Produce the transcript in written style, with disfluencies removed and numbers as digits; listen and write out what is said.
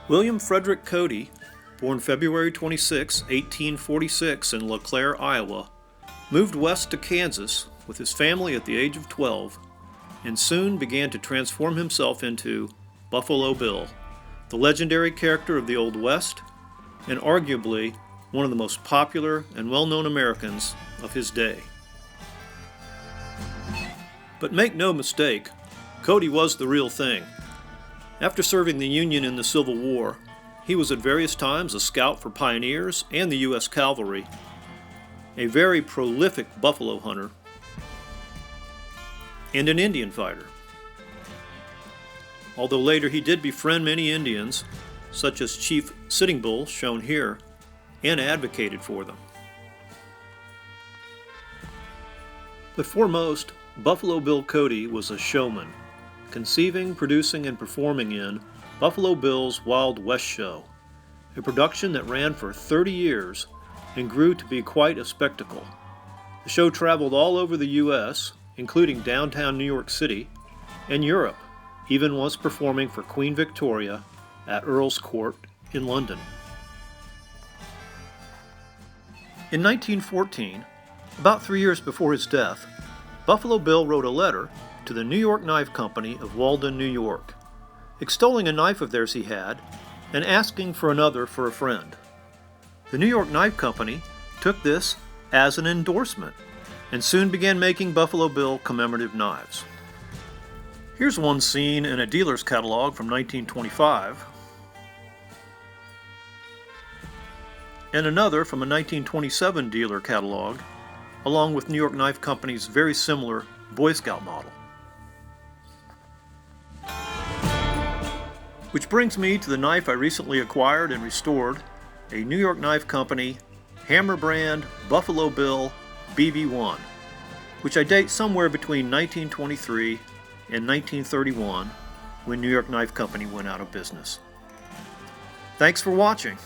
William Frederick Cody, born February 26, 1846 in LeClaire, Iowa, moved west to Kansas with his family at the age of 12 and soon began to transform himself into Buffalo Bill, the legendary character of the Old West and arguably one of the most popular and well-known Americans of his day. But make no mistake, Cody was the real thing. After serving the Union in the Civil War, he was at various times a scout for pioneers and the U.S. Cavalry, a very prolific buffalo hunter, and an Indian fighter. Although later he did befriend many Indians, such as Chief Sitting Bull, shown here, and advocated for them. But foremost, Buffalo Bill Cody was a showman, conceiving, producing, and performing in Buffalo Bill's Wild West Show, a production that ran for 30 years and grew to be quite a spectacle. The show traveled all over the U.S., including downtown New York City, and Europe, even once performing for Queen Victoria at Earl's Court in London. In 1914, about 3 years before his death, Buffalo Bill wrote a letter to the New York Knife Company of Walden, New York, extolling a knife of theirs he had and asking for another for a friend. The New York Knife Company took this as an endorsement and soon began making Buffalo Bill commemorative knives. Here's one seen in a dealer's catalog from 1925, and another from a 1927 dealer catalog, along with New York Knife Company's very similar Boy Scout model. Which brings me to the knife I recently acquired and restored, a New York Knife Company Hammer brand Buffalo Bill BB1, which I date somewhere between 1923 and 1931 when New York Knife Company went out of business. Thanks for watching.